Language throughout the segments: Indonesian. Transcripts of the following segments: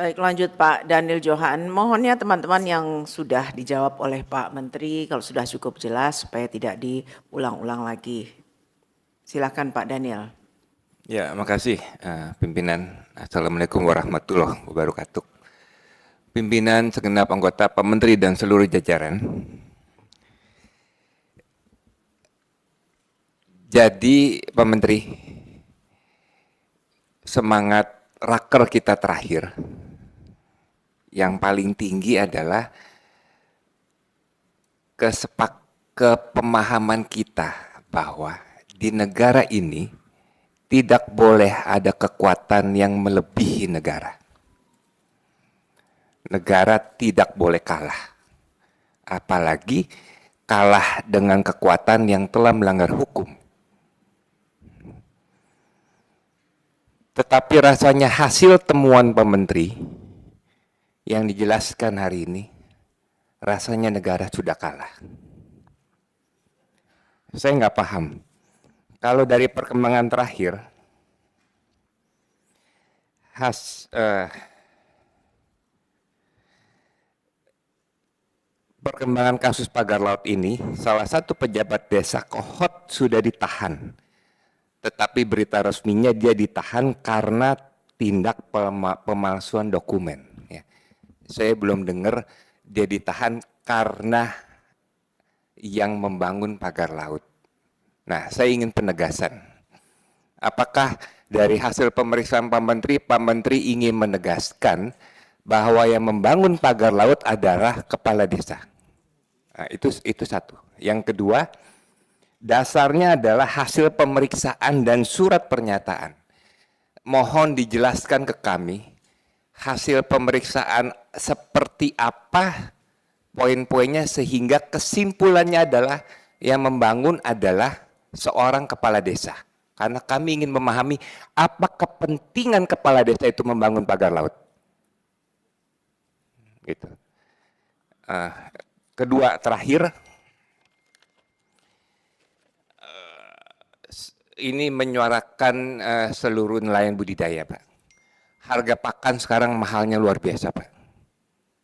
Baik, lanjut Pak Daniel Johan. Mohonnya teman-teman yang sudah dijawab oleh Pak Menteri, kalau sudah cukup jelas supaya tidak diulang-ulang lagi. Silakan Pak Daniel. Ya, makasih pimpinan. Assalamualaikum warahmatullahi wabarakatuh. Pimpinan, segenap anggota, Pak Menteri dan seluruh jajaran. Jadi, Pak Menteri, semangat raker kita terakhir yang paling tinggi adalah kepemahaman kita bahwa di negara ini tidak boleh ada kekuatan yang melebihi negara. Negara tidak boleh kalah. Apalagi kalah dengan kekuatan yang telah melanggar hukum. Tetapi rasanya hasil temuan Pak Menteri yang dijelaskan hari ini, rasanya negara sudah kalah. Saya nggak paham. Kalau dari perkembangan terakhir, perkembangan kasus pagar laut ini, salah satu pejabat desa Kohot sudah ditahan. Tetapi berita resminya dia ditahan karena tindak pemalsuan dokumen. Ya. Saya belum dengar dia ditahan karena yang membangun pagar laut. Nah, saya ingin penegasan. Apakah dari hasil pemeriksaan Pak Menteri ingin menegaskan bahwa yang membangun pagar laut adalah kepala desa? Nah, itu satu. Yang kedua, dasarnya adalah hasil pemeriksaan dan surat pernyataan. Mohon dijelaskan ke kami, hasil pemeriksaan seperti apa poin-poinnya sehingga kesimpulannya adalah yang membangun adalah seorang kepala desa. Karena kami ingin memahami apa kepentingan kepala desa itu membangun pagar laut. Gitu. Kedua, terakhir, ini menyuarakan seluruh nelayan budidaya, Pak. Harga pakan sekarang mahalnya luar biasa, Pak.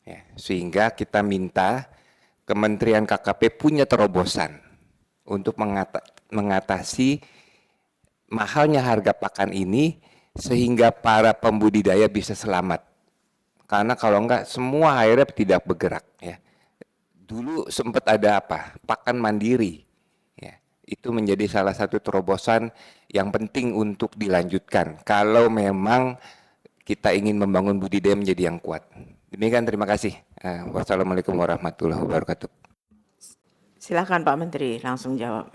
Ya, sehingga kita minta Kementerian KKP punya terobosan untuk mengatasi mahalnya harga pakan ini sehingga para pembudidaya bisa selamat. Karena kalau enggak semua akhirnya tidak bergerak. Ya. Dulu sempat ada apa? Pakan mandiri. Itu menjadi salah satu terobosan yang penting untuk dilanjutkan kalau memang kita ingin membangun budidaya menjadi yang kuat. Demikian, terima kasih. Wassalamualaikum warahmatullahi wabarakatuh. Silakan Pak Menteri langsung jawab.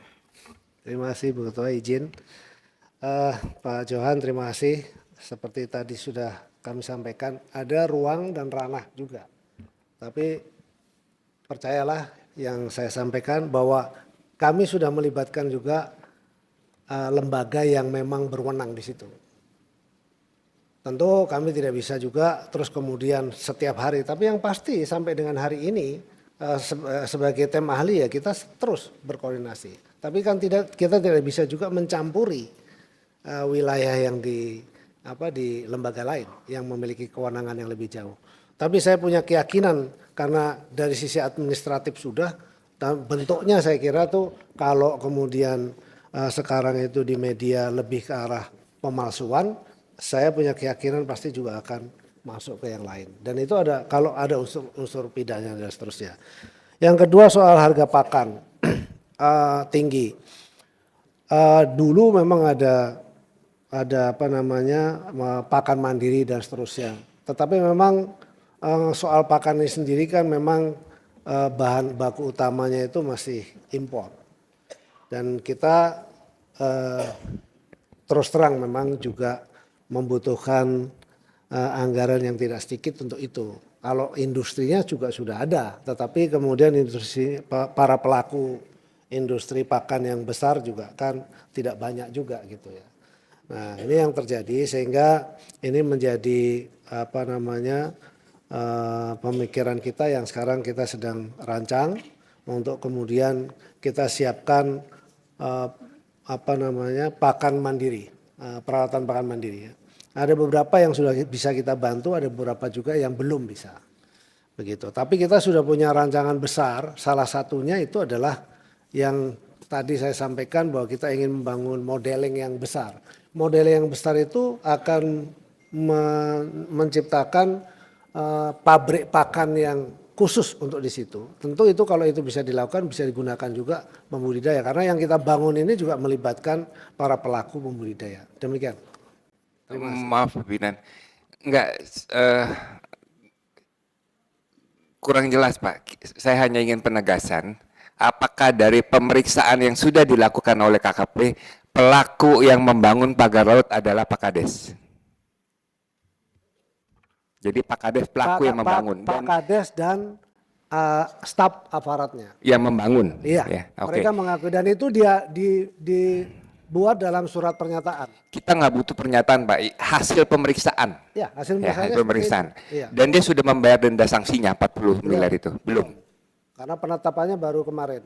Terima kasih Bu Ketua, izin. Pak Johan, terima kasih. Seperti tadi sudah kami sampaikan, ada ruang dan ranah juga. Tapi percayalah yang saya sampaikan bahwa kami sudah melibatkan juga lembaga yang memang berwenang di situ. Tentu kami tidak bisa juga terus kemudian setiap hari, tapi yang pasti sampai dengan hari ini sebagai tim ahli ya kita terus berkoordinasi. Tapi kan kita tidak bisa juga mencampuri wilayah yang di lembaga lain yang memiliki kewenangan yang lebih jauh. Tapi saya punya keyakinan karena dari sisi administratif sudah. Dan bentuknya saya kira tuh kalau kemudian sekarang itu di media lebih ke arah pemalsuan, saya punya keyakinan pasti juga akan masuk ke yang lain. Dan itu ada kalau ada unsur pidana dan seterusnya. Yang kedua soal harga pakan tinggi. Dulu memang ada pakan mandiri dan seterusnya. Tetapi memang soal pakan ini sendiri kan memang bahan baku utamanya itu masih impor dan kita terus terang memang juga membutuhkan anggaran yang tidak sedikit untuk itu. Kalau industrinya juga sudah ada, tetapi kemudian para pelaku industri pakan yang besar juga kan tidak banyak juga gitu ya. Nah ini yang terjadi sehingga ini menjadi pemikiran kita yang sekarang kita sedang rancang untuk kemudian kita siapkan pakan mandiri, peralatan pakan mandiri. Ada beberapa yang sudah bisa kita bantu, ada beberapa juga yang belum bisa. Begitu. Tapi kita sudah punya rancangan besar, salah satunya itu adalah yang tadi saya sampaikan bahwa kita ingin membangun modeling yang besar. Modeling yang besar itu akan menciptakan pabrik pakan yang khusus untuk di situ. Tentu itu kalau itu bisa dilakukan bisa digunakan juga pembudidaya karena yang kita bangun ini juga melibatkan para pelaku pembudidaya. Demikian. Maaf, Binan. Enggak, kurang jelas, Pak. Saya hanya ingin penegasan, apakah dari pemeriksaan yang sudah dilakukan oleh KKP, pelaku yang membangun pagar laut adalah Pak Kades? Jadi Pak Kades pelaku yang membangun. Pak Kades dan staf aparatnya. Yang membangun? Iya, Ya, oke. mereka mengakui dan itu dia dibuat dalam surat pernyataan. Kita nggak butuh pernyataan, Pak. Hasil pemeriksaan. Ya, hasil Ya, hasil pemeriksaan. pemeriksaan. Iya. Dan dia sudah membayar denda sanksinya 40 miliar itu? Belum? Karena penetapannya baru kemarin.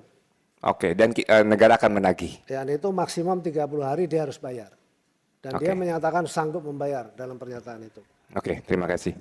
Oke, dan negara akan menagih? Dan itu maksimum 30 hari dia harus bayar. Dan Oke. dia menyatakan sanggup membayar dalam pernyataan itu. Oke, terima kasih.